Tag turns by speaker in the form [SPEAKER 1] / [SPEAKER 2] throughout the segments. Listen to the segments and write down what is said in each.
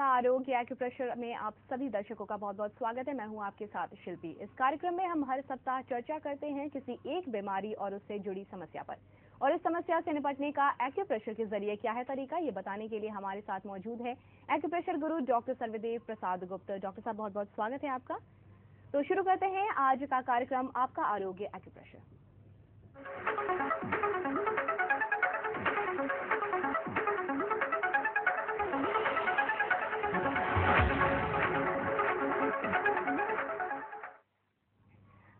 [SPEAKER 1] का आरोग्य एक्यूप्रेशर में आप सभी दर्शकों का बहुत बहुत स्वागत है। मैं हूं आपके साथ शिल्पी। इस कार्यक्रम में हम हर सप्ताह चर्चा करते हैं किसी एक बीमारी और उससे जुड़ी समस्या पर, और इस समस्या से निपटने का एक्यूप्रेशर के जरिए क्या है तरीका, ये बताने के लिए हमारे साथ मौजूद है एक्यूप्रेशर गुरु डॉक्टर सर्वदेव प्रसाद गुप्त। डॉक्टर साहब, बहुत बहुत स्वागत है आपका। तो शुरू करते हैं आज का कार्यक्रम, आपका आरोग्य एक्यूप्रेशर।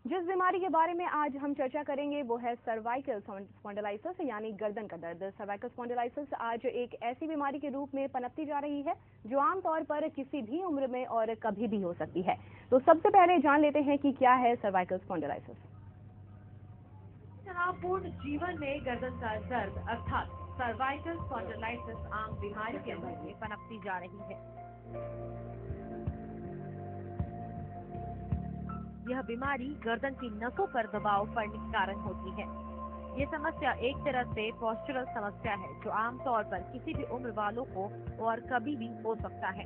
[SPEAKER 1] जिस बीमारी के बारे में आज हम चर्चा करेंगे वो है सर्वाइकल स्पॉन्डिलाइटिस यानी गर्दन का दर्द। सर्वाइकल स्पॉन्डिलाइटिस आज एक ऐसी बीमारी के रूप में पनपती जा रही है जो आमतौर पर किसी भी उम्र में और कभी भी हो सकती है। तो सबसे पहले जान लेते हैं कि क्या है सर्वाइकल स्पॉन्डिलाइटिस।
[SPEAKER 2] तनावपूर्ण जीवन में गर्दन का दर्द अर्थात सर्वाइकल स्पॉन्डिलाइटिस आम बीमारी के रूप में पनपती जा रही है। यह बीमारी गर्दन की नसों पर दबाव पड़ने के कारण होती है। ये समस्या एक तरह से पोस्चरल समस्या है जो आमतौर पर किसी भी उम्र वालों को और कभी भी हो सकता है।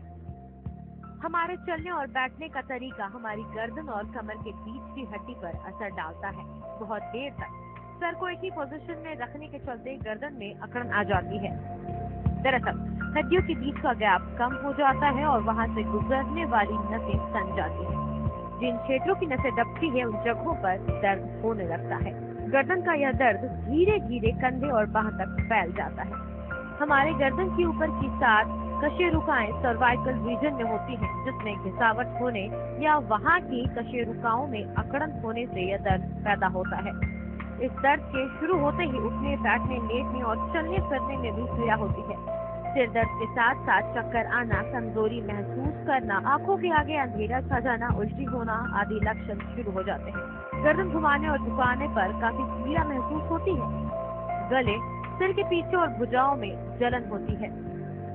[SPEAKER 2] हमारे चलने और बैठने का तरीका हमारी गर्दन और कमर के बीच की हड्डी पर असर डालता है। बहुत देर तक सर को एक ही पोजीशन में रखने के चलते गर्दन में अकड़न आ जाती है। दरअसल हड्डियों के बीच का गैप कम हो जाता है और वहां से गुजरने वाली नसें तन जाती हैं। जिन क्षेत्रों की नसें दबती है उन जगहों पर दर्द होने लगता है। गर्दन का यह दर्द धीरे धीरे कंधे और बाह तक फैल जाता है। हमारे गर्दन के ऊपर की 7 कशेरुकाएं सर्वाइकल रीजन में होती हैं, जिसमें घिसावट होने या वहां की कशेरुकाओं में अकड़न होने से यह दर्द पैदा होता है। इस दर्द के शुरू होते ही उठने, बैठने, लेटने और चलने फिरने में भी पीड़ा होती है। सिर दर्द के साथ साथ चक्कर आना, कमजोरी महसूस करना, आंखों के आगे अंधेरा छा जाना, उल्टी होना आदि लक्षण शुरू हो जाते हैं। गर्दन घुमाने और झुकाने पर काफी पीड़ा महसूस होती है। गले, सिर के पीछे और भुजाओं में जलन होती है।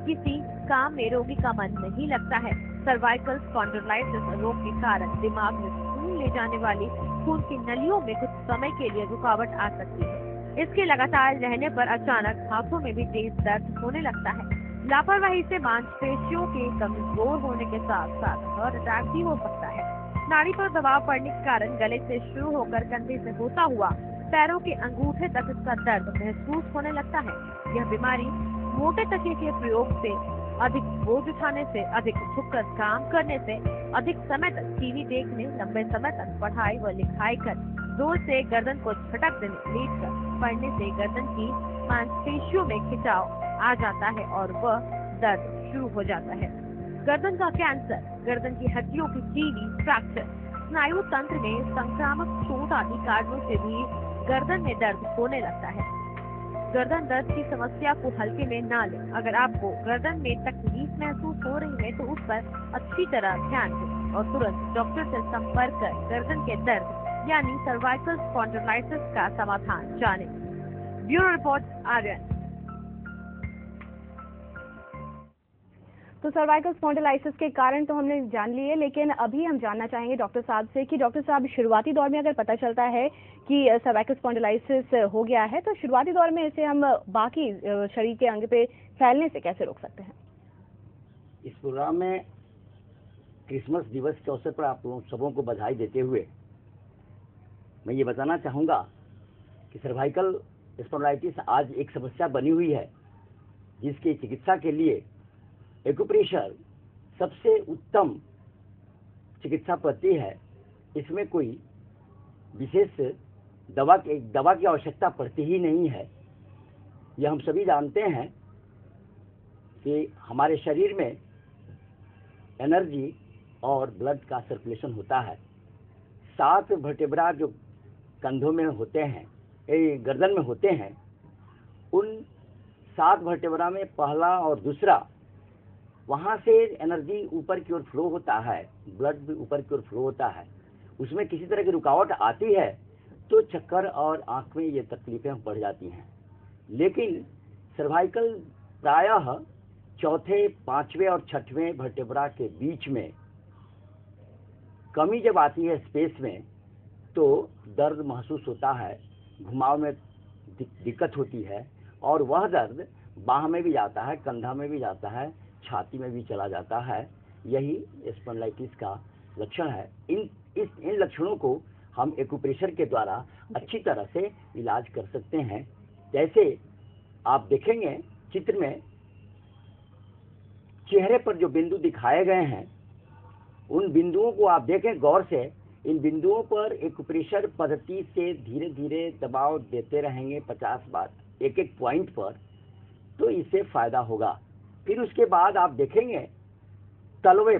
[SPEAKER 2] किसी काम में रोगी का मन नहीं लगता है। सर्वाइकल स्पॉन्डिलाइटिस रोग के कारण दिमाग में खून ले जाने वाली खून की नलियों में कुछ समय के लिए रुकावट आ सकती है। इसके लगातार रहने पर अचानक हाथों में भी तेज दर्द होने लगता है। लापरवाही से मांसपेशियों के कमजोर होने के साथ साथ हार्ट अटैक भी हो सकता है। नाड़ी पर दबाव पड़ने के कारण गले से शुरू होकर कंधे से होता हुआ पैरों के अंगूठे तक इसका दर्द महसूस होने लगता है। यह बीमारी मोटे तकिए के प्रयोग से, अधिक बोझ उठाने से, अधिक झुककर काम करने से, अधिक समय तक टीवी देखने, लंबे समय तक पढ़ाई व लिखाई कर, जोर से गर्दन को झटक देने, लेट कर पड़ने से गर्दन की मांसपेशियों में खिंचाव आ जाता है और वह दर्द शुरू हो जाता है। गर्दन का कैंसर, गर्दन की हड्डियों की झिल्ली, फ्रैक्चर, स्नायु तंत्र में संक्रामक चोट आदि कारणों से भी गर्दन में दर्द होने लगता है। गर्दन दर्द की समस्या को हल्के में ना लें। अगर आपको गर्दन में तकलीफ महसूस हो रही है तो उस पर अच्छी तरह ध्यान दें और तुरंत डॉक्टर से संपर्क कर गर्दन के दर्द यानी सर्वाइकल स्पॉन्डिलाइटिस का समाधान जानें। Bureau report Aryan.
[SPEAKER 1] तो सर्वाइकल स्पॉन्डिलाइटिस के कारण तो हमने जान लिए, लेकिन अभी हम जानना चाहेंगे डॉक्टर साहब से कि डॉक्टर साहब, शुरुआती दौर में अगर पता चलता है कि सर्वाइकल स्पॉन्डिलाइटिस हो गया है तो शुरुआती दौर में इसे हम बाकी शरीर के अंग पे फैलने से कैसे रोक सकते हैं?
[SPEAKER 3] इस प्रोग्राम में क्रिसमस दिवस के अवसर पर आप लोगों सबों को बधाई देते हुए मैं ये बताना चाहूँगा कि सर्वाइकल स्पॉन्डिलाइटिस आज एक समस्या बनी हुई है, जिसकी चिकित्सा के लिए एक्यूप्रेशर सबसे उत्तम चिकित्सा पद्धति है। इसमें कोई विशेष दवा की आवश्यकता पड़ती ही नहीं है। यह हम सभी जानते हैं कि हमारे शरीर में एनर्जी और ब्लड का सर्कुलेशन होता है। 7 वर्टेब्रा जो कंधों में होते हैं, गर्दन में होते हैं, उन 7 वर्टेब्रा में पहला और दूसरा, वहाँ से एनर्जी ऊपर की ओर फ्लो होता है, ब्लड भी ऊपर की ओर फ्लो होता है। उसमें किसी तरह की रुकावट आती है तो चक्कर और आँख में ये तकलीफें बढ़ जाती हैं। लेकिन सर्वाइकल प्रायः 4थे, 5वें और 6वें वर्टेब्रा के बीच में कमी जब आती है स्पेस में तो दर्द महसूस होता है, घुमाव में दिक्कत होती है और वह दर्द बाह में भी जाता है, कंधा में भी जाता है, छाती में भी चला जाता है। यही स्पॉन्डिलाइटिस का लक्षण है। इन लक्षणों को हम एक्यूप्रेशर के द्वारा अच्छी तरह से इलाज कर सकते हैं। जैसे आप देखेंगे चित्र में चेहरे पर जो बिंदु दिखाए गए हैं, उन बिंदुओं को आप देखें गौर से। इन बिंदुओं पर एक्यूप्रेशर पद्धति से धीरे धीरे दबाव देते रहेंगे 50 बार एक एक पॉइंट पर, तो इससे फायदा होगा। फिर उसके बाद आप देखेंगे तलवे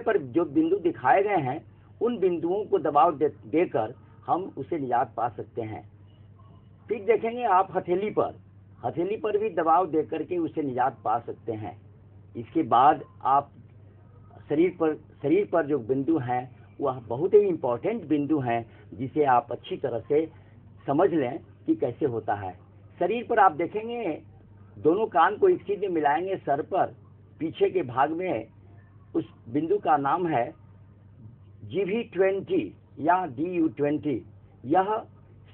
[SPEAKER 3] पर जो बिंदु दिखाए गए हैं, उन बिंदुओं को दबाव देकर हम उसे निजात पा सकते हैं। फिर देखेंगे आप हथेली पर भी दबाव देकर के उसे निजात पा सकते हैं। इसके बाद आप शरीर पर जो बिंदु हैं वह बहुत ही इम्पोर्टेंट बिंदु हैं, जिसे आप अच्छी तरह से समझ लें कि कैसे होता है। शरीर पर आप देखेंगे दोनों कान को एक सीध में मिलाएंगे सर पर, पीछे के भाग में उस बिंदु का नाम है GV20 या DU20। यह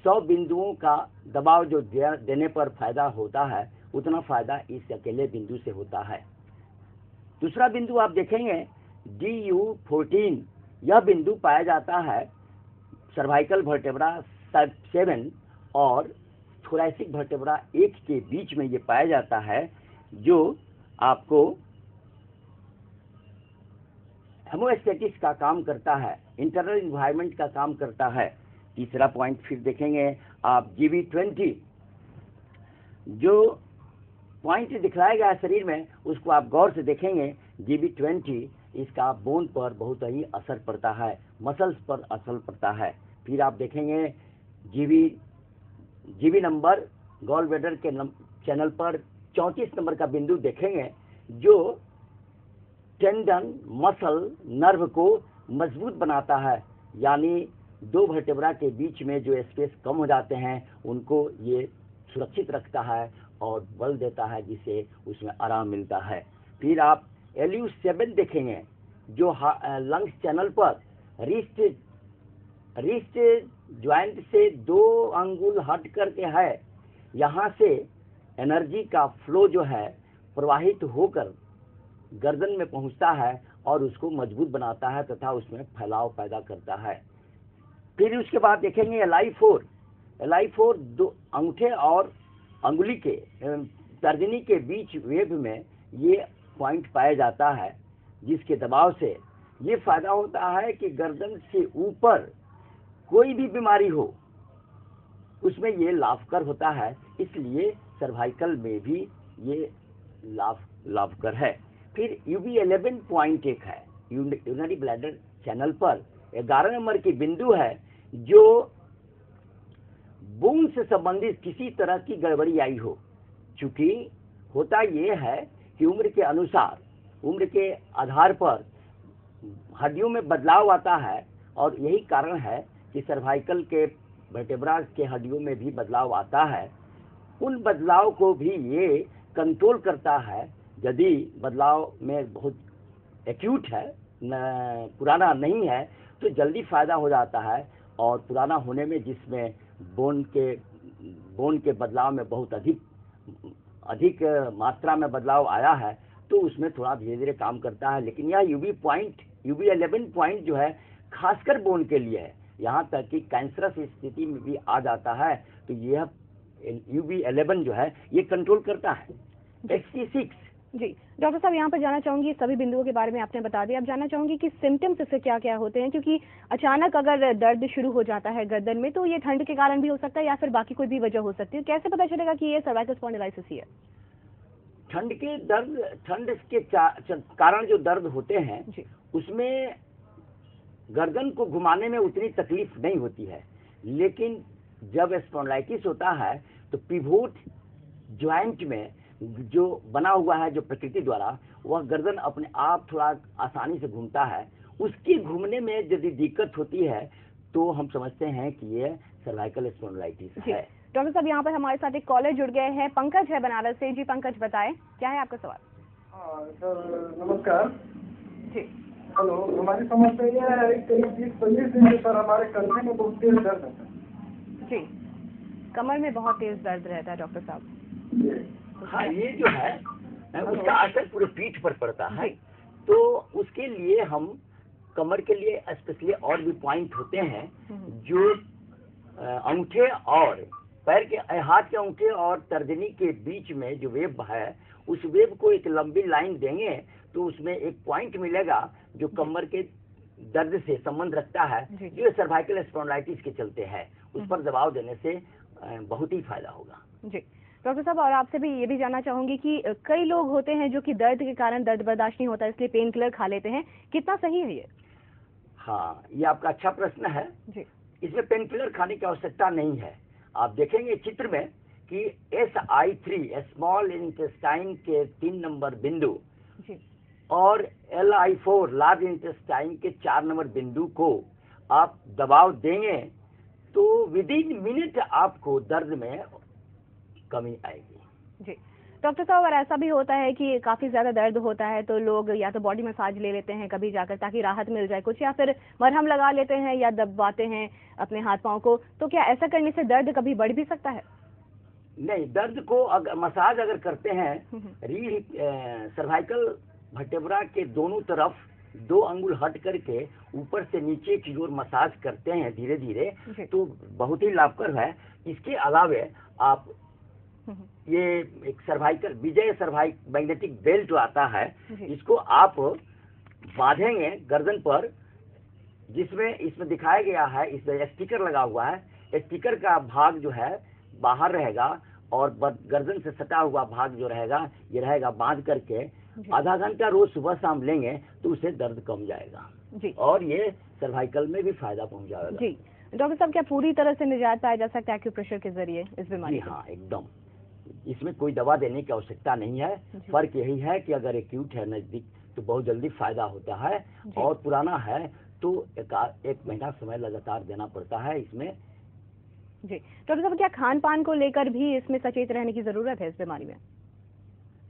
[SPEAKER 3] 100 बिंदुओं का दबाव जो देने पर फायदा होता है, उतना फायदा इस अकेले बिंदु से होता है। दूसरा बिंदु आप देखेंगे DU14। यह बिंदु पाया जाता है सर्वाइकल वर्टेब्रा 7 और थोरैसिक वर्टेब्रा 1 के बीच में ये पाया जाता है, जो आपको हेमोस्टेटिस का काम करता है, इंटरनल इन्वायरमेंट का काम करता है। तीसरा पॉइंट फिर देखेंगे आप GV20। जो पॉइंट दिखलाया गया है शरीर में, उसको आप गौर से देखेंगे GV20, इसका बोन पर बहुत ही असर पड़ता है, मसल्स पर असर पड़ता है। फिर आप देखेंगे GV नंबर गॉल ब्लैडर के चैनल पर 34 नंबर का बिंदु देखेंगे, जो टेंडन, मसल, नर्व को मजबूत बनाता है। यानी दो वर्टेब्रा के बीच में जो स्पेस कम हो जाते हैं, उनको ये सुरक्षित रखता है और बल देता है, जिससे उसमें आराम मिलता है। फिर आप LU7 देखेंगे, जो लंग्स चैनल पर रिस्ट ज्वाइंट से 2 अंगुल हट करके है। यहाँ से एनर्जी का फ्लो जो है प्रवाहित होकर गर्दन में पहुँचता है और उसको मजबूत बनाता है तथा उसमें फैलाव पैदा करता है। फिर उसके बाद देखेंगे LI4 दो अंगूठे और अंगुली के तर्जनी के बीच वेब में ये पॉइंट पाया जाता है, जिसके दबाव से ये फायदा होता है कि गर्दन से ऊपर कोई भी बीमारी हो उसमें ये लाभकर होता है। इसलिए सर्वाइकल में भी ये लाभकर है। फिर UB11.1 है, यूरिनरी ब्लैडर चैनल पर 11 नंबर की बिंदु है, जो बोन से संबंधित किसी तरह की गड़बड़ी आई हो। चूंकि होता ये है कि उम्र के अनुसार, उम्र के आधार पर हड्डियों में बदलाव आता है, और यही कारण है कि सर्वाइकल के वर्टेब्रा के हड्डियों में भी बदलाव आता है। उन बदलाव को भी ये कंट्रोल करता है। यदि बदलाव में बहुत एक्यूट है, पुराना नहीं है, तो जल्दी फायदा हो जाता है। और पुराना होने में जिसमें बोन के बदलाव में बहुत अधिक मात्रा में बदलाव आया है, तो उसमें थोड़ा धीरे धीरे काम करता है। लेकिन यह UB11 पॉइंट जो है खासकर बोन के लिए है। यहाँ तक कि कैंसरस स्थिति में भी आ जाता है, तो यह UB11 जो है ये कंट्रोल करता है। XT6
[SPEAKER 1] जी डॉक्टर साहब, यहाँ पर जानना चाहूंगी, सभी बिंदुओं के बारे में आपने बता दिया। अब जानना चाहूंगी कि सिम्टम्स इससे क्या क्या होते हैं, क्योंकि अचानक अगर दर्द शुरू हो जाता है गर्दन में, तो ये ठंड के कारण भी हो सकता है या फिर बाकी कोई भी वजह हो सकती है। कैसे पता चलेगा कि ये सर्वाइकल स्पॉन्डिलाइटिस ही है?
[SPEAKER 3] ठंड के कारण जो दर्द होते हैं उसमें गर्दन को घुमाने में उतनी तकलीफ नहीं होती है। लेकिन जब स्पॉन्डिलाइटिस होता है तो पिवोट ज्वाइंट में जो बना हुआ है, जो प्रकृति द्वारा, वह गर्दन अपने आप थोड़ा आसानी से घूमता है। उसकी घूमने में यदि दिक्कत होती है तो हम समझते हैं कि ये सर्वाइकल स्पॉन्डिलाइटिस है।
[SPEAKER 1] डॉक्टर साहब, यहाँ पर हमारे साथ एक कॉलर जुड़ गए हैं, पंकज है बनारस से। जी पंकज, बताएं क्या है आपका सवाल?
[SPEAKER 4] सर नमस्कार
[SPEAKER 1] जी।
[SPEAKER 4] हेलो, हमारी समस्या यह है कि 20-25 दिन से सर हमारे कंधे में बहुत तेज दर्द है।
[SPEAKER 1] जी, कमर में बहुत तेज दर्द रहता है डॉक्टर साहब?
[SPEAKER 3] हाँ, ये जो है उसका असर पूरे पीठ पर पड़ता है।
[SPEAKER 1] जी।
[SPEAKER 3] तो उसके लिए हम कमर के लिए स्पेशली और भी पॉइंट होते हैं जो अंगूठे और पैर के हाथ के अंगूठे और तर्जनी के बीच में जो वेब है, उस वेब को एक लंबी लाइन देंगे तो उसमें एक पॉइंट मिलेगा जो कमर के दर्द से संबंध रखता है, जो सर्वाइकल स्पॉन्डिलाइटिस के चलते है। उस पर दबाव देने से बहुत ही फायदा होगा।
[SPEAKER 1] जी डॉक्टर साहब, और आपसे भी ये भी जानना चाहूंगी कि कई लोग होते हैं जो कि दर्द के कारण दर्द बर्दाश्त नहीं होता, इसलिए पेन किलर खा लेते हैं, कितना सही है ये?
[SPEAKER 3] हाँ, ये आपका अच्छा प्रश्न है
[SPEAKER 1] जी।
[SPEAKER 3] इसमें पेन किलर खाने की आवश्यकता नहीं है। आप देखेंगे चित्र में कि SI3 स्मॉल इंटेस्टाइन के 3 नंबर बिंदु
[SPEAKER 1] जी।
[SPEAKER 3] और LI4 लार्ज इंटेस्टाइन के 4 नंबर बिंदु को आप दबाव देंगे तो विद इन मिनट आपको दर्द में कमी आएगी।
[SPEAKER 1] जी डॉक्टर साहब, और ऐसा भी होता है कि काफी ज्यादा दर्द होता है तो लोग या तो बॉडी मसाज ले लेते हैं कभी जाकर ताकि राहत मिल जाए कुछ, या फिर मरहम लगा लेते हैं या दबाते हैं अपने हाथ पांव को, तो क्या ऐसा करने से दर्द कभी बढ़ भी सकता है?
[SPEAKER 3] नहीं, दर्द को अगर मसाज अगर करते हैं, रीढ़ सर्वाइकल वर्टेब्रा के दोनों तरफ 2 अंगुल हट करके ऊपर से नीचे की ओर मसाज करते हैं धीरे धीरे, तो बहुत ही लाभकर है। इसके अलावे आप ये एक सर्वाइकल विजय सर्वाइक मैग्नेटिक बेल्ट आता है, इसको आप बांधेंगे गर्दन पर, जिसमें इसमें दिखाया गया है, इसमें स्टिकर लगा हुआ है। स्टिकर का भाग जो है बाहर रहेगा और गर्दन से सटा हुआ भाग जो रहेगा ये रहेगा बांध करके आधा घंटा रोज सुबह शाम लेंगे तो उसे दर्द कम जाएगा
[SPEAKER 1] जी।
[SPEAKER 3] और ये सर्वाइकल में भी फायदा पहुंचाएगा।
[SPEAKER 1] जी डॉक्टर साहब, क्या पूरी तरह से निजात पाया जा सकता है एक्यूप्रेशर के जरिए इस बीमारी से?
[SPEAKER 3] हाँ, एकदम। इसमें कोई दवा देने की आवश्यकता नहीं है। फर्क यही है कि अगर एक्यूट है नजदीक तो बहुत जल्दी फायदा होता है, और पुराना है तो एक महीना समय लगातार देना पड़ता है इसमें।
[SPEAKER 1] जी डॉक्टर साहब, क्या खान पान को लेकर भी इसमें सचेत रहने की जरूरत है इस बीमारी में?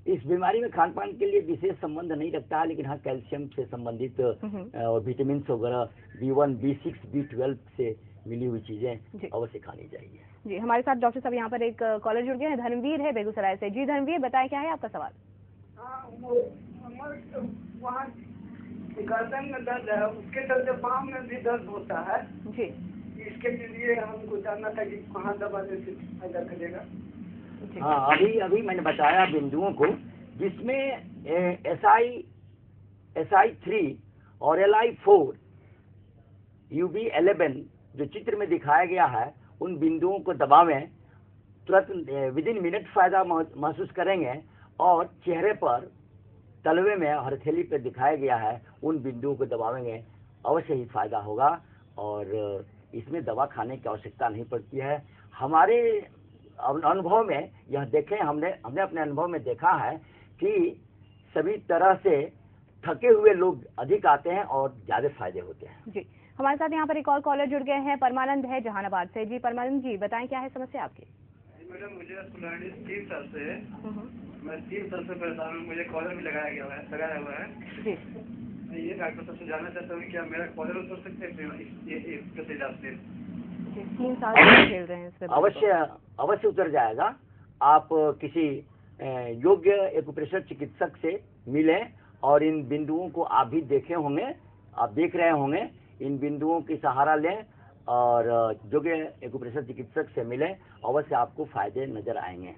[SPEAKER 3] इस बीमारी में खान पान के लिए विशेष संबंध नहीं रखता है, लेकिन हाँ कैल्शियम से संबंधित और विटामिन वगैरह B1, B6, B12 से मिली हुई चीजें अवश्य खानी चाहिए।
[SPEAKER 1] जी, हमारे साथ डॉक्टर साहब यहाँ पर एक कॉलर जुड़ गए हैं, धर्मवीर है बेगूसराय से। जी धर्मवीर, बताएं क्या है आपका सवाल?
[SPEAKER 4] वहाँ गर्दन में दर्द है, उसके चलते पाँव में भी दर्द होता है
[SPEAKER 1] जी। इसके
[SPEAKER 4] लिए हमको जानना था कि कहाँ दबा से फायदा करेगा।
[SPEAKER 3] हाँ, अभी मैंने बताया बिंदुओं को, जिसमें SI3 और LI4 UB11 जो चित्र में दिखाया गया है, उन बिंदुओं को दबावें, तुरंत विद इन मिनट फायदा महसूस करेंगे। और चेहरे पर, तलवे में, हथेली पे दिखाया गया है, उन बिंदुओं को दबावेंगे, अवश्य ही फायदा होगा। और इसमें दवा खाने की आवश्यकता नहीं पड़ती है। हमारे अनुभव में यह देखें, हमने अपने अनुभव में देखा है कि सभी तरह से थके हुए लोग अधिक आते हैं और ज्यादा फायदे होते हैं।
[SPEAKER 1] जी, हमारे साथ यहाँ पर एक और कॉलर जुड़ गए हैं, परमानंद है जहानाबाद से। जी परमानंद जी, बताएं क्या है समस्या आपकी?
[SPEAKER 4] मैडम, मुझे 3 साल से मैं 3 साल से परेशान हूँ। मुझे कॉलर भी लगाया हुआ है
[SPEAKER 1] जी।
[SPEAKER 4] ये डॉक्टर साहब से जानना चाहता हूँ क्या मेरा कॉलर उतर सकते हैं ये कैसे जाते हैं?
[SPEAKER 1] 3 साल से खेल रहे हैं इस पे।
[SPEAKER 3] अवश्य उतर जाएगा। आप किसी योग्य एक्यूप्रेशर चिकित्सक से मिलें और इन बिंदुओं को आप भी देखे होंगे, आप देख रहे होंगे, इन बिंदुओं की सहारा लें और योग्य एक्यूप्रेशर चिकित्सक से मिलें, अवश्य आपको फायदे नजर आएंगे।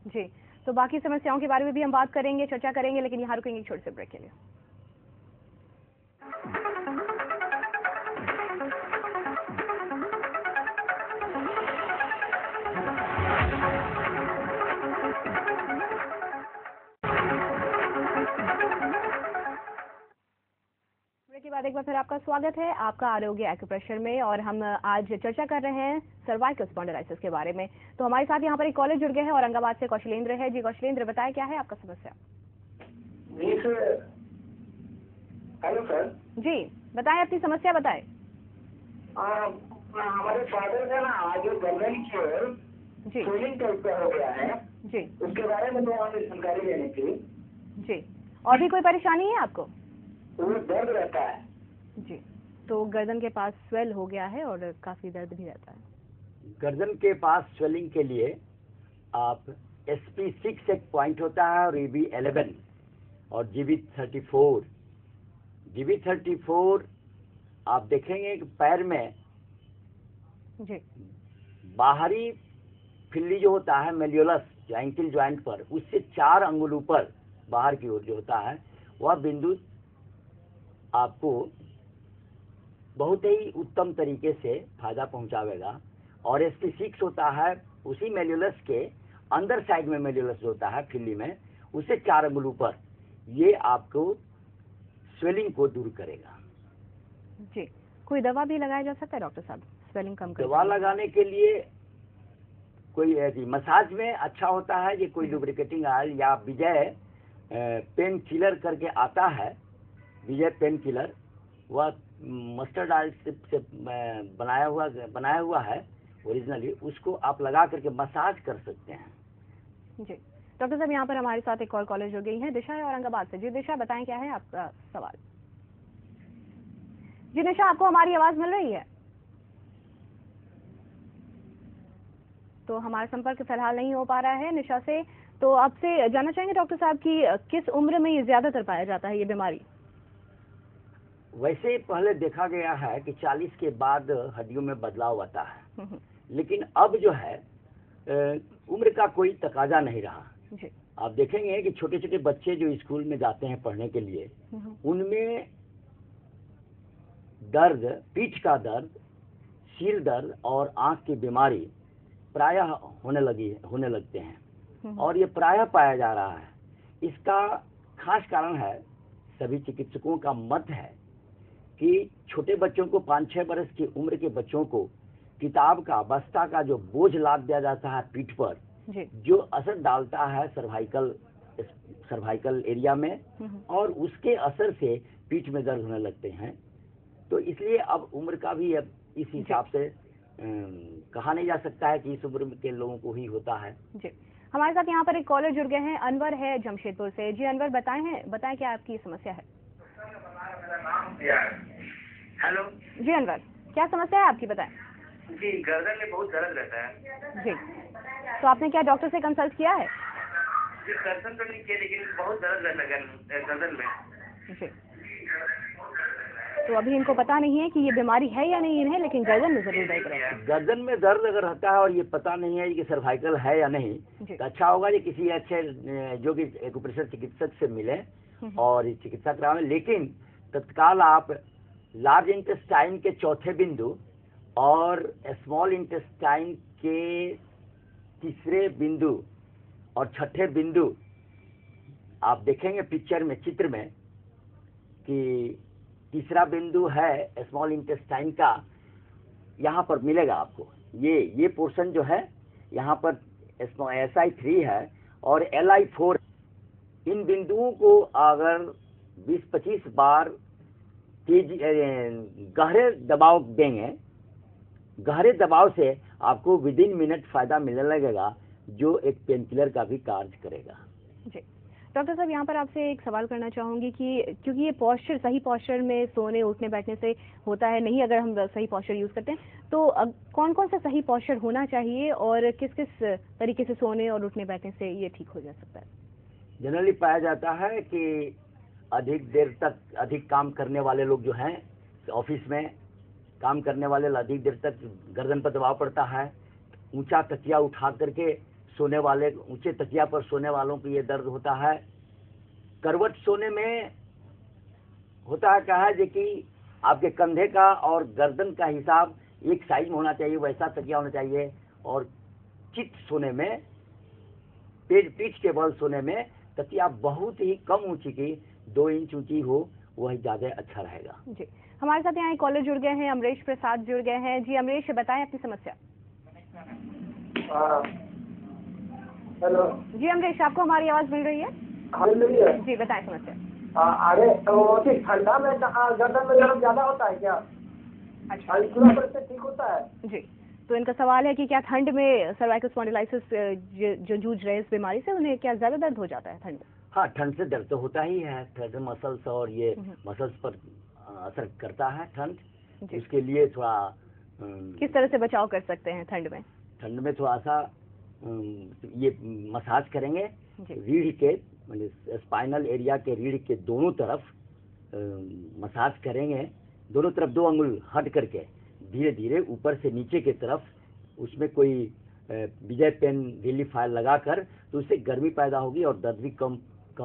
[SPEAKER 1] जी, तो बाकी समस्याओं के बारे में भी हम बात करेंगे, चर्चा करेंगे, लेकिन यहाँ रुकेंगे छोटे से ब्रेक के लिए। के बाद एक बार फिर आपका स्वागत है आपका आरोग्य एक्यूप्रेशर में, और हम आज चर्चा कर रहे हैं सर्वाइकल स्पॉन्डिलाइटिस के बारे में। तो हमारे साथ यहाँ पर एक कॉलेज जुड़ गए हैं औरंगाबाद से, कौशलेंद्र है। जी कौशलेंद्र, बताएं क्या है आपका समस्या?
[SPEAKER 4] जी सर, हेलो सर।
[SPEAKER 1] जी बताएं, अपनी समस्या बताएं।
[SPEAKER 4] हमारे फादर का ना जो गर्दन की स्वेलिंग टाइप हो गया है
[SPEAKER 1] जी,
[SPEAKER 4] उसके बारे में तो हमें जानकारी लेनी थी।
[SPEAKER 1] जी, और भी कोई परेशानी है आपको?
[SPEAKER 4] दर्द रहता है
[SPEAKER 1] जी, तो गर्दन के पास स्वेल हो गया है और काफी दर्द भी रहता है।
[SPEAKER 3] गर्दन के पास स्वेलिंग के लिए आप SP6 एक पॉइंट होता है और EB11 और GB34 आप देखेंगे कि पैर में
[SPEAKER 1] जी
[SPEAKER 3] बाहरी फिल्ली जो होता है मेल्योलस जो एंकल ज्वाइंट पर, उससे 4 अंगुल ऊपर बाहर की ओर जो होता है वह बिंदु आपको बहुत ही उत्तम तरीके से फायदा पहुंचावेगा। और SP6 होता है उसी मेल्योलस के अंदर साइड में, मेल्योलस जो होता है फिल्ली में, उससे 4 अंगुल ऊपर, ये आपको स्वेलिंग को दूर करेगा।
[SPEAKER 1] जी, कोई दवा भी लगाया जा सकता है डॉक्टर साहब स्वेलिंग कम करने?
[SPEAKER 3] दवा लगाने के लिए कोई ऐसी मसाज में अच्छा होता है ये कोई लुब्रिकेटिंग ऑयल या विजय पेन किलर करके आता है, विजय पेन किलर, वह मस्टर्ड ऑयल से बनाया हुआ है ओरिजिनली, उसको आप लगा करके मसाज कर सकते हैं।
[SPEAKER 1] जी डॉक्टर साहब, यहाँ पर हमारे साथ एक और कॉलर जुड़ गई है, दिशा है औरंगाबाद से। जी दिशा, बताएं क्या है आपका सवाल? जी निशा, आपको हमारी आवाज मिल रही है? तो हमारा संपर्क फिलहाल नहीं हो पा रहा है निशा से। तो आपसे जानना चाहेंगे डॉक्टर साहब कि किस उम्र में ये ज्यादातर पाया जाता है ये बीमारी?
[SPEAKER 3] वैसे पहले देखा गया है कि 40 के बाद हड्डियों में बदलाव आता है, लेकिन अब जो है उम्र का कोई तकाजा नहीं रहा।
[SPEAKER 1] जी।
[SPEAKER 3] आप देखेंगे कि छोटे छोटे बच्चे जो स्कूल में जाते हैं पढ़ने के लिए, उनमें दर्द, पीठ का दर्द, सिर दर्द और आंख की बीमारी प्रायः होने लगते हैं और ये प्रायः पाया जा रहा है। इसका खास कारण है, सभी चिकित्सकों का मत है कि छोटे बच्चों को 5-6 बरस की उम्र के बच्चों को किताब का, बस्ता का जो बोझ लाद दिया जाता है पीठ पर, जो असर डालता है सर्वाइकल एरिया में, और उसके असर से पीठ में दर्द होने लगते हैं। तो इसलिए अब उम्र का भी अब इस हिसाब से कहा नहीं जा सकता है कि इस उम्र के लोगों को ही होता है।
[SPEAKER 1] जी, हमारे साथ यहाँ पर एक कॉलर जुड़ गए हैं, अनवर है जमशेदपुर से। जी अनवर, बताएं क्या आपकी समस्या है?
[SPEAKER 4] हेलो
[SPEAKER 1] जी अनवर, क्या समस्या है आपकी, बताएं।
[SPEAKER 4] जी, गर्दन में बहुत दर्द रहता है।
[SPEAKER 1] जी, तो आपने क्या डॉक्टर से कंसल्ट किया है?
[SPEAKER 4] जी, कंसल्ट तो नहीं किया, लेकिन बहुत दर्द रहता है गर्दन में।
[SPEAKER 1] जी, तो अभी इनको पता नहीं है कि ये बीमारी है या नहीं इन्हें, लेकिन गर्दन में जरूर दर्द रहता है।
[SPEAKER 3] गर्दन में दर्द अगर रहता है और ये पता नहीं है कि सर्वाइकल है या नहीं, तो अच्छा होगा कि किसी अच्छे जो कि एक्यूप्रेशर चिकित्सक से मिले और चिकित्सा करावें। लेकिन तत्काल आप लार्ज इंटेस्टाइन के चौथे बिंदु और स्मॉल इंटेस्टाइन के तीसरे बिंदु और छठे बिंदु, आप देखेंगे पिक्चर में, चित्र में, कि तीसरा बिंदु है स्मॉल इंटेस्टाइन का, यहाँ पर मिलेगा आपको। ये पोर्शन जो है यहाँ पर SI3 है और LI4। इन बिंदुओं को अगर 20-25 बार तेजी गहरे दबाव देंगे, गहरे दबाव से आपको विदिन मिनट फायदा मिलने लगेगा, जो एक पेन किलर का भी कार्य करेगा।
[SPEAKER 1] जी डॉक्टर साहब, यहाँ पर आपसे एक सवाल करना चाहूंगी कि क्योंकि ये पोस्चर, सही पोस्चर में सोने उठने बैठने से होता है नहीं, अगर हम सही पोस्चर यूज करते हैं, तो कौन कौन सा सही पोस्चर होना चाहिए और किस किस तरीके से सोने और उठने बैठने से ये ठीक हो जा सकता है?
[SPEAKER 3] जनरली पाया जाता है कि अधिक देर तक अधिक काम करने वाले लोग जो हैं, ऑफिस में काम करने वाले, अधिक देर तक गर्दन पर दबाव पड़ता है। ऊंचा तकिया उठा करके सोने वाले, ऊंचे तकिया पर सोने वालों को ये दर्द होता है। करवट सोने में होता है क्या है जो कि आपके कंधे का और गर्दन का हिसाब एक साइज में होना चाहिए, वैसा तकिया होना चाहिए। और चित सोने में, पीठ के बल सोने में तकिया बहुत ही कम ऊंची की 2 इंच ऊंची हो, वही ज्यादा अच्छा रहेगा।
[SPEAKER 1] जी, हमारे साथ यहाँ एक कॉलर जुड़ गए हैं, अमरीश प्रसाद जुड़ गए हैं। जी अमरीश, बताएं अपनी समस्या।
[SPEAKER 5] हेलो
[SPEAKER 1] जी अमरीश, आपको हमारी आवाज मिल रही है?
[SPEAKER 5] हाँ मिल रही है।
[SPEAKER 1] जी बताएं समस्या।
[SPEAKER 5] अरे तो ठंडा में गर्दन में दर्द ज्यादा होता है क्या?
[SPEAKER 1] अच्छा,
[SPEAKER 5] से ठीक होता है?
[SPEAKER 1] जी, तो इनका सवाल है कि क्या ठंड में सर्वाइकल स्पॉन्डिलाइटिस जो जूझ रहे इस बीमारी से, उन्हें क्या ज्यादा दर्द हो जाता है ठंड में?
[SPEAKER 3] हाँ, ठंड से दर्द तो होता ही है। ठंड मसल्स और ये मसल्स पर असर करता है ठंड। उसके लिए थोड़ा
[SPEAKER 1] किस तरह से बचाव कर सकते हैं ठंड में?
[SPEAKER 3] ठंड में थोड़ा सा ये मसाज करेंगे रीढ़ के स्पाइनल एरिया के रीढ़ के दोनों तरफ मसाज करेंगे, दोनों तरफ 2 अंगुल हट करके धीरे धीरे ऊपर से नीचे की तरफ उसमें कोई विजय पेन रिलीफ फाइल लगाकर, तो उससे गर्मी पैदा होगी और दर्द भी कम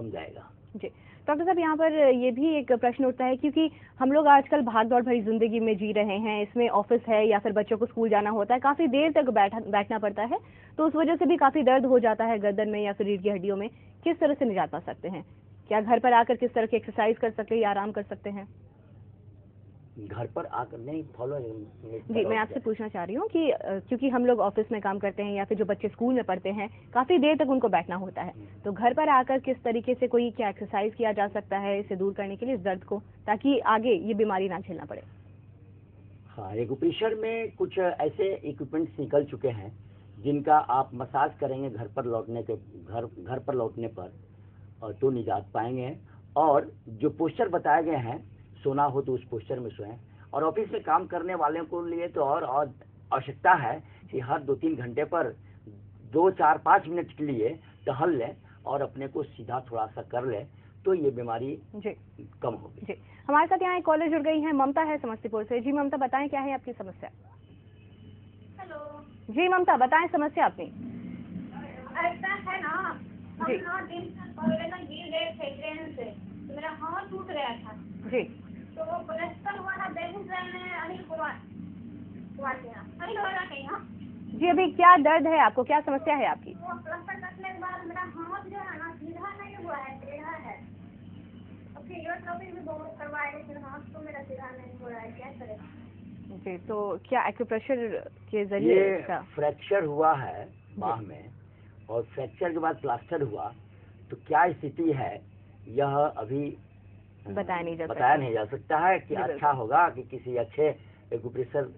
[SPEAKER 3] जाएगा।
[SPEAKER 1] जी डॉक्टर साहब, यहाँ पर ये भी एक प्रश्न उठता है क्योंकि हम लोग आजकल भाग दौड़ भरी जिंदगी में जी रहे हैं, इसमें ऑफिस है या फिर बच्चों को स्कूल जाना होता है, काफी देर तक बैठना पड़ता है, तो उस वजह से भी काफी दर्द हो जाता है गर्दन में या फिर रीढ़ की हड्डियों में। किस तरह से निजात पा सकते हैं? क्या घर पर आकर किस तरह की एक्सरसाइज कर सकते हैं या आराम कर सकते हैं?
[SPEAKER 3] घर पर आकर नहीं फॉलो
[SPEAKER 1] जी, मैं आपसे पूछना चाह रही हूँ कि क्योंकि हम लोग ऑफिस में काम करते हैं या फिर जो बच्चे स्कूल में पढ़ते हैं, काफी देर तक उनको बैठना होता है, तो घर पर आकर किस तरीके से कोई क्या एक्सरसाइज किया जा सकता है इसे दूर करने के लिए, इस दर्द को, ताकि आगे ये बीमारी ना झेलना पड़े?
[SPEAKER 3] हाँ, एक्यूप्रेशर में कुछ ऐसे इक्विपमेंट्स निकल चुके हैं जिनका आप मसाज करेंगे घर पर लौटने पर तो निजात पाएंगे। और जो पोस्चर बताए गए हैं, सोना हो तो उस पोस्चर में सोएं। और ऑफिस में काम करने वालों को लिए तो और आवश्यकता है कि हर 2-3 घंटे पर 2-4-5 मिनट के लिए टहल लें और अपने को सीधा थोड़ा सा कर लें, तो ये बीमारी कम होगी।
[SPEAKER 1] जी, हमारे साथ यहाँ एक कॉलर जुड़ गई है, ममता है समस्तीपुर से। जी ममता, बताएं क्या है आपकी समस्या?
[SPEAKER 6] हेलो
[SPEAKER 1] जी ममता, बताएं समस्या अपनी।
[SPEAKER 6] ऐसा है ना, हम ना दिन पहले ना गिर गए थे ट्रेन से, तो मेरा हाथ टूट गया था
[SPEAKER 1] जी,
[SPEAKER 6] तो प्लास्टर हुआ था बेगूसराय में अनिल कुमार के यहाँ, अनिल वाला के यहाँ।
[SPEAKER 1] जी अभी क्या दर्द है आपको, क्या समस्या है आपकी?
[SPEAKER 6] वो प्लास्टर कटने के बाद मेरा हाथ जो है ना सीधा नहीं हुआ है, टेढ़ा है। अब फिजियोथेरेपी भी बहुत करवाए, लेकिन हाथ तो मेरा सीधा नहीं हो रहा है, क्या करें?
[SPEAKER 1] जी, तो क्या एक्यूप्रेशर के जरिए
[SPEAKER 3] फ्रैक्चर हुआ है बाह में, और फ्रैक्चर के बाद प्लास्टर हुआ, तो क्या स्थिति है यह अभी
[SPEAKER 1] बताया नहीं जा सकता
[SPEAKER 3] है कि अच्छा होगा कि किसी अच्छे एक्यूप्रेशर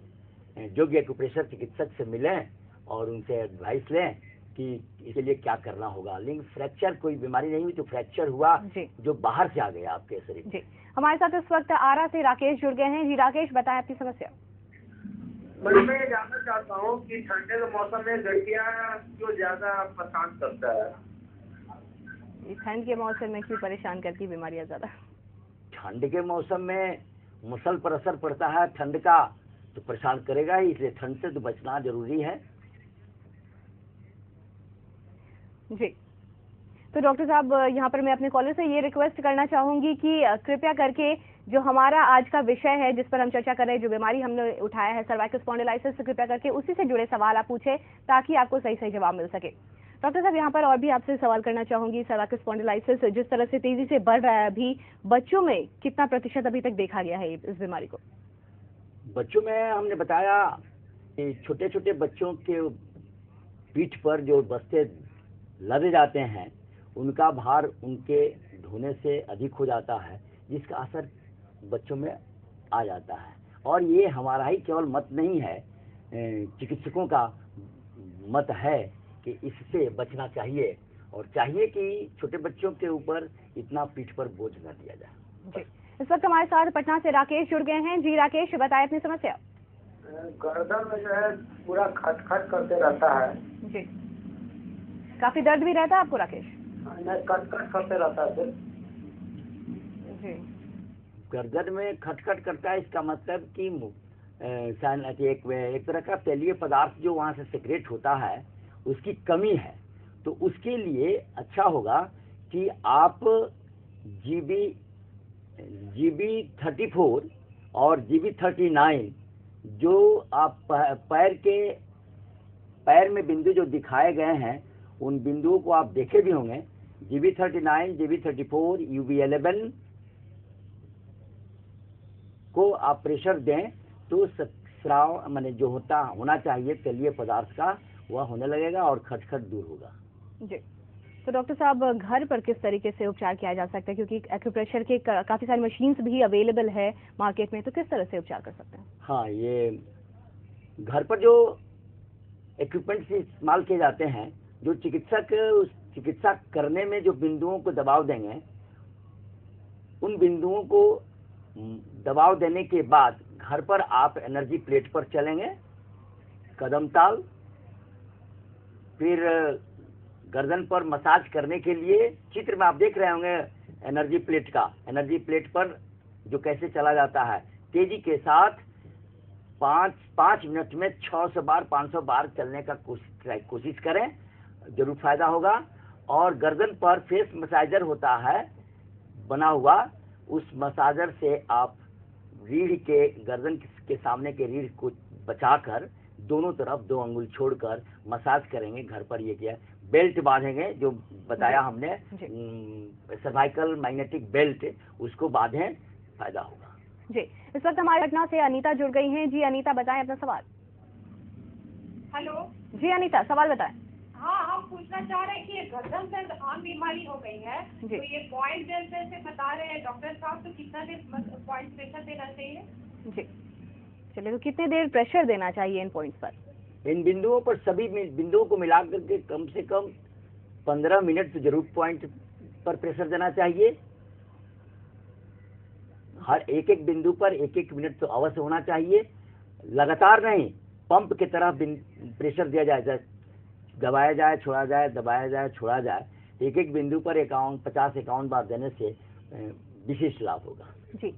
[SPEAKER 3] योग्य एक्यूप्रेशर चिकित्सक से मिलें और उनसे एडवाइस लें कि इसके लिए क्या करना होगा। लेकिन फ्रैक्चर कोई बीमारी नहीं हुई, तो फ्रैक्चर हुआ जो बाहर से आ गया आपके शरीर में।
[SPEAKER 1] हमारे साथ इस वक्त आरा से राकेश जुड़ गए हैं। जी राकेश, बताएं अपनी समस्या।
[SPEAKER 5] मैं ये जानना चाहता हूँ कि ठंडे के मौसम में लड़कियाँ क्यों ज्यादा परेशान करता है?
[SPEAKER 1] ठंड के मौसम में क्यों परेशान करती बीमारियां ज्यादा?
[SPEAKER 3] ठंड के मौसम में मसल पर असर पड़ता है ठंड का, तो परेशान करेगा ही, इसलिए ठंड से तो बचना जरूरी है।
[SPEAKER 1] जी, तो डॉक्टर साहब यहाँ पर मैं अपने कॉलर से ये रिक्वेस्ट करना चाहूंगी कि कृपया करके जो हमारा आज का विषय है जिस पर हम चर्चा कर रहे हैं, जो बीमारी हमने उठाया है सर्वाइकल स्पॉन्डिलाइटिस, कृपया करके उसी से जुड़े सवाल आप पूछे ताकि आपको सही जवाब मिल सके। डॉक्टर साहब यहाँ पर और भी आपसे सवाल करना चाहूंगी, सर्वाइकल स्पॉन्डिलाइटिस जिस तरह से तेजी से बढ़ रहा है, अभी बच्चों में कितना प्रतिशत अभी तक देखा गया है इस बीमारी को?
[SPEAKER 3] बच्चों में हमने बताया कि छोटे छोटे बच्चों के पीठ पर जो बस्ते लदे जाते हैं, उनका भार उनके धोने से अधिक हो जाता है, जिसका असर बच्चों में आ जाता है। और ये हमारा ही केवल मत नहीं है, चिकित्सकों का मत है कि इससे बचना चाहिए, और चाहिए कि छोटे बच्चों के ऊपर इतना पीठ पर बोझ न दिया जाए।
[SPEAKER 1] जी, इस वक्त हमारे साथ पटना से राकेश जुड़ गए हैं। जी राकेश, बताएं अपनी समस्या।
[SPEAKER 5] गर्दन में जो है पूरा खटखट करते रहता है।
[SPEAKER 1] जी, काफी दर्द भी रहता है आपको राकेश?
[SPEAKER 5] खटखट करते रहता है।
[SPEAKER 1] जी,
[SPEAKER 3] गर्दन में खटखट करता है, इसका मतलब कि एक तरह का तैलीय पदार्थ जो वहाँ से सेक्रेट होता है उसकी कमी है। तो उसके लिए अच्छा होगा कि आप GB34 और GB39 जो आप पैर में बिंदु जो दिखाए गए हैं, उन बिंदुओं को आप देखे भी होंगे। GB39, GB34, UB11 को आप प्रेशर दें तो स्राव माने जो होना चाहिए तैलीय पदार्थ का, वह होने लगेगा और खटखट दूर होगा।
[SPEAKER 1] जी, तो डॉक्टर साहब घर पर किस तरीके से उपचार किया जा सकता है, क्योंकि एक्यूप्रेशर के काफी सारी मशीन्स भी अवेलेबल है मार्केट में, तो किस तरह से उपचार कर सकते हैं?
[SPEAKER 3] हाँ, ये घर पर जो इक्विपमेंट्स इस्तेमाल किए जाते हैं, जो चिकित्सा करने में जो बिंदुओं को दबाव देंगे, उन बिंदुओं को दबाव देने के बाद घर पर आप एनर्जी प्लेट पर चलेंगे, कदम ताल, फिर गर्दन पर मसाज करने के लिए चित्र में आप देख रहे होंगे एनर्जी प्लेट का, एनर्जी प्लेट पर जो कैसे चला जाता है तेजी के साथ 5 मिनट में 600 बार 500 बार चलने का कोशिश करें, जरूर फायदा होगा। और गर्दन पर फेस मसाइजर होता है बना हुआ, उस मसाजर से आप रीढ़ के गर्दन के सामने के रीढ़ को बचाकर दोनों तरफ 2 अंगुल छोड़कर मसाज करेंगे। घर पर ये किया, बेल्ट बांधेंगे जो बताया हमने, सर्वाइकल मैग्नेटिक बेल्ट, उसको बांधें, फायदा होगा
[SPEAKER 1] जी। इस वक्त हमारे पटना से अनीता जुड़ गई हैं। जी अनीता, बताएं अपना सवाल।
[SPEAKER 7] हेलो
[SPEAKER 1] जी अनीता, सवाल बताएं।
[SPEAKER 7] हाँ, हम पूछना चाह रहे हैं कि ये गर्दन दर्द आम बीमारी हो गई है,
[SPEAKER 1] जी।
[SPEAKER 7] तो ये पॉइंट जैसे बता रहे हैं डॉक्टर साहब, तो कितना देर पॉइंट प्रेशर देना चाहिए?
[SPEAKER 1] जी चलिए, तो कितने देर प्रेशर देना चाहिए इन पॉइंट्स पर?
[SPEAKER 3] इन बिंदुओं पर, सभी बिंदुओं को मिलाकर के कम से कम 15 मिनट तो जरूर पॉइंट पर प्रेशर देना चाहिए। हर एक बिंदु पर 1 मिनट तो अवश्य होना चाहिए। लगातार नहीं, पंप की तरह प्रेशर दिया जाए, दबाया जाए छोड़ा जाए, दबाया जाए छोड़ा जाए। एक बिंदु पर 50-51 बार देने से विशिष्ट लाभ होगा।
[SPEAKER 1] जी।